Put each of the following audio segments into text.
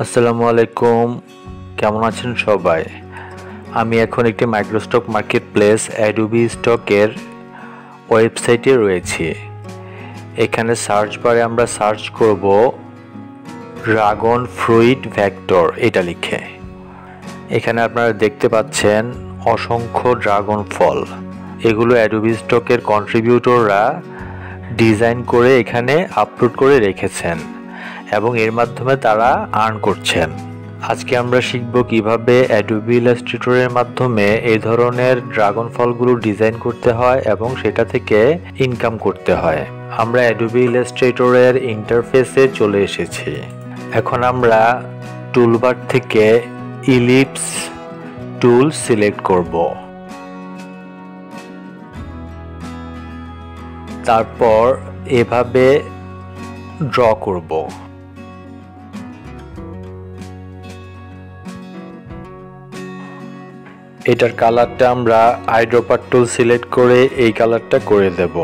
আসসালামু আলাইকুম, কেমন আছেন সবাই? আমি এখন একটি মাইক্রোস্টক মার্কেটপ্লেস অ্যাডোবি স্টকের ওয়েবসাইটে রয়েছি। এখানে সার্চ বারে আমরা সার্চ করব ড্রাগন ফ্রুইট ভেক্টর এটা লিখে। এখানে আপনারা দেখতে পাচ্ছেন অসংখ্য ড্রাগন ফল। এগুলো অ্যাডোবি স্টকের কন্ট্রিবিউটররা ডিজাইন করে এখানে আপলোড করে রেখেছেন এবং এর মাধ্যমে তারা আর্ন করছেন। আজকে আমরা শিখব কিভাবে অ্যাডোবি ইলাস্ট্রেটরের মাধ্যমে এই ধরনের ড্রাগন ফলগুলো ডিজাইন করতে হয় এবং সেটা থেকে ইনকাম করতে হয়। আমরা অ্যাডোবি ইলাস্ট্রেটরের ইন্টারফেসে চলে এসেছি। এখন আমরা টুলবার থেকে ইলিপস টুল সিলেক্ট করব। তারপর এভাবে ড্র করব। এটার কালারটা আমরা আইড্রপার টুল সিলেক্ট করে এই কালারটা করে দেব।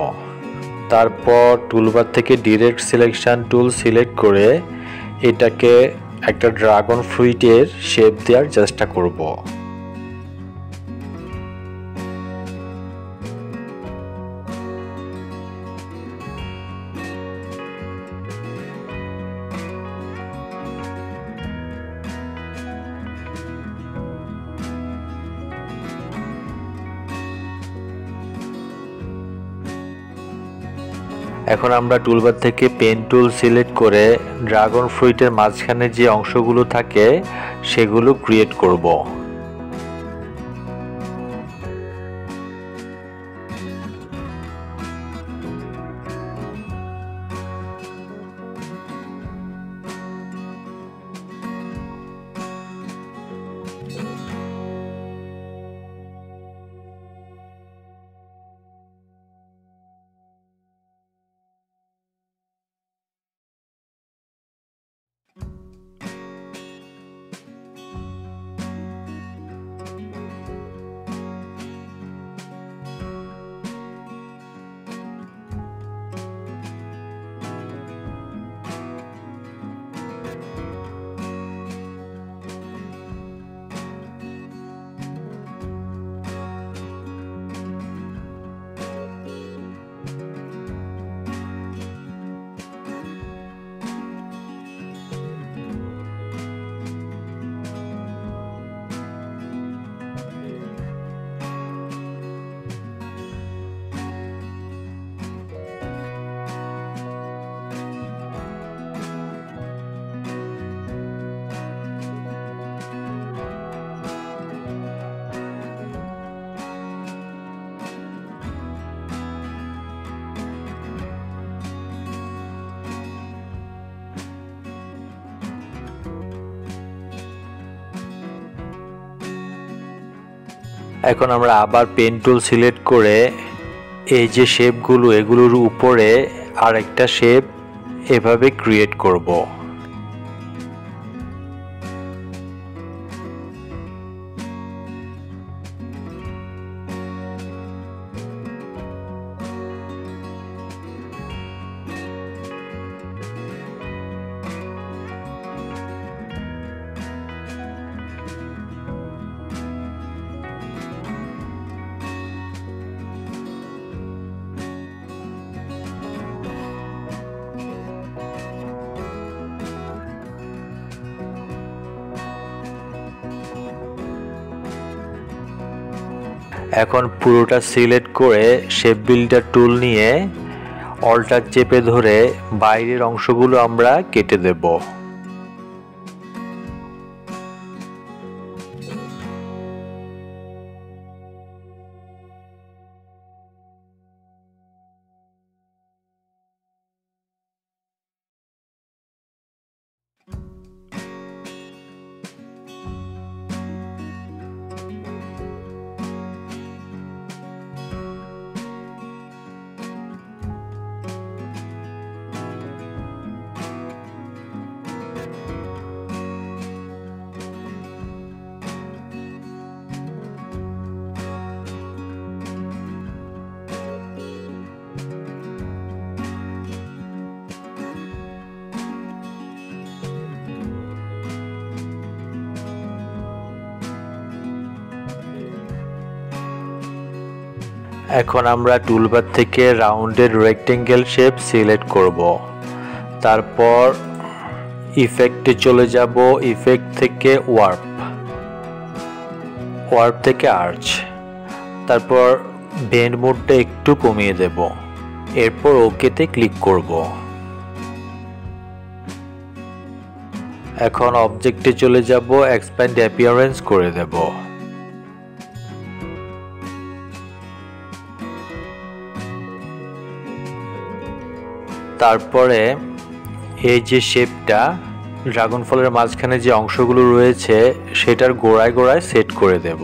তারপর টুলবার থেকে ডিরেক্ট সিলেকশন টুল সিলেক্ট করে এটাকে একটা ড্রাগন ফ্রুইটের শেপ দেওয়ার চেষ্টা করব। এখন আমরা টুলবার থেকে পেন টুল সিলেক্ট করে ড্রাগন ফ্রুইটের মাঝখানে যে অংশগুলো থাকে সেগুলো ক্রিয়েট করব। এখন আমরা আবার পেন টুল সিলেক্ট করে এই যে শেপগুলো এগুলোর উপরে আরেকটা শেপ এভাবে ক্রিয়েট করব। এখন পুরোটা সিলেক্ট করে শেপ বিল্ডার টুল নিয়ে অল্টার চেপে ধরে বাইরের অংশগুলো আমরা কেটে দেব। এখন আমরা টুলবার থেকে রাউন্ডের রেক্টেঙ্গেল শেপ সিলেক্ট করব। তারপর ইফেক্টে চলে যাব, ইফেক্ট থেকে ওয়ার্প থেকে আর্চ, তারপর বেন্ড মোডটা একটু কমিয়ে দেব। এরপর ওকেতে ক্লিক করব। এখন অবজেক্টে চলে যাব, এক্সপ্যান্ড অ্যাপিয়ারেন্স করে দেব। তারপরে এই যে শেপটা, ড্রাগন ফলের মাঝখানে যে অংশগুলো রয়েছে সেটার গোড়ায় গোড়ায় সেট করে দেব।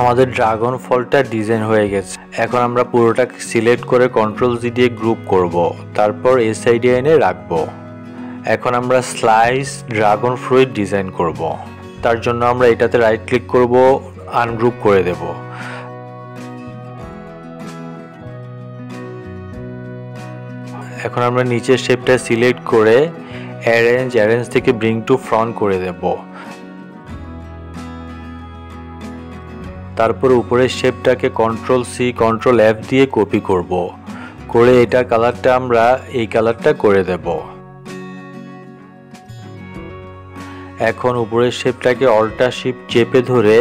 আমাদের ড্রাগন ফলটা ডিজাইন হয়ে গেছে। এখন আমরা পুরোটা সিলেক্ট করে কন্ট্রোল জি দিয়ে গ্রুপ করব, তারপর এই সাইডে এনে রাখবো। এখন আমরা স্লাইস ড্রাগন ফ্রুইট ডিজাইন করব। তার জন্য আমরা এটাতে রাইট ক্লিক করব, আনগ্রুপ করে দেব। এখন আমরা নিচের শেপটা সিলেক্ট করে অ্যারেঞ্জ থেকে ব্রিং টু ফ্রন্ট করে দেব। তারপর উপরের শেপটাকে কন্ট্রোল সি কন্ট্রোল এফ দিয়ে কপি করব, করে এটা কালারটা আমরা এই কালারটা করে দেব। এখন উপরের শেপটাকে অল্টার শিফট চেপে ধরে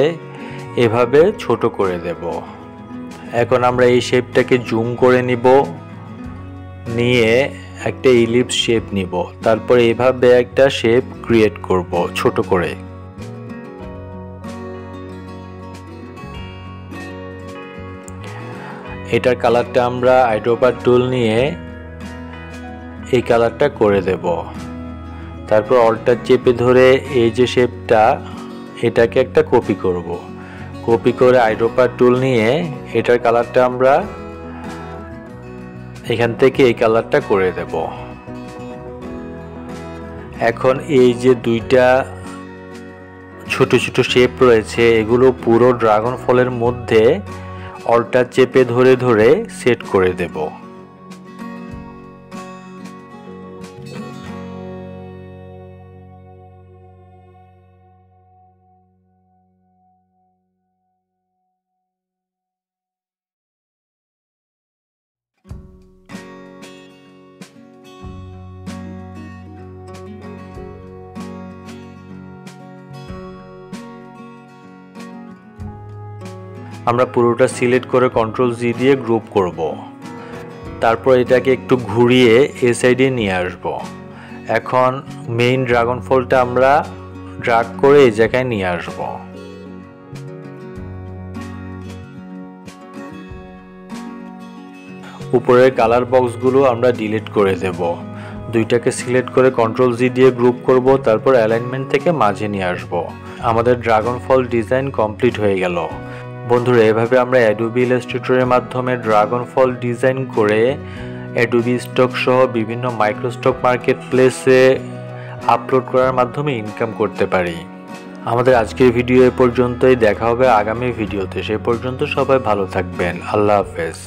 এভাবে ছোট করে দেব। এখন আমরা এই শেপটাকে জুম করে নিব, নিয়ে একটা ইলিপস শেপ নিব, তারপর এভাবে একটা শেপ ক্রিয়েট করব ছোট করে। এটার কালারটা আমরা আইড্রপার টুল নিয়ে এই কালারটা করে দেব। তারপর অল্টার চেপে ধরে এই যে শেপটা, এটাকে একটা কপি করব। কপি করে আইড্রপার টুল নিয়ে এটার কালারটা আমরা এখান থেকে এই কালারটা করে দেব। এখন এই যে দুইটা ছোট ছোট শেপ রয়েছে, এগুলো পুরো ড্রাগন ফলের মধ্যে অল্টার চেপে ধরে ধরে সেট করে দেব। আমরা পুরোটা সিলেক্ট করে কন্ট্রোল জি দিয়ে গ্রুপ করব। তারপর এটাকে একটু ঘুরিয়ে এ সাইডে নিয়ে আসব। এখন মেইন ড্রাগন ফলটা আমরা ড্র্যাগ করে এই জায়গায় নিয়ে আসব। উপরের কালার বক্সগুলো আমরা ডিলিট করে দেব। দুইটাকে সিলেক্ট করে কন্ট্রোল জি দিয়ে গ্রুপ করব, তারপর অ্যালাইনমেন্ট থেকে মাঝে নিয়ে আসব। আমাদের ড্রাগন ফল ডিজাইন কমপ্লিট হয়ে গেল। বন্ধুরা, এভাবে আমরা অ্যাডোবি ইলাস্ট্রেটরের মাধ্যমে ড্রাগন ফল ডিজাইন করে অ্যাডোবি স্টক সহ বিভিন্ন মাইক্রোস্টক মার্কেট প্লেসে আপলোড করার মাধ্যমে ইনকাম করতে পারি। আমাদের আজকের ভিডিও এ পর্যন্তই। দেখা হবে আগামী ভিডিওতে। সে পর্যন্ত সবাই ভালো থাকবেন। আল্লাহ হাফেজ।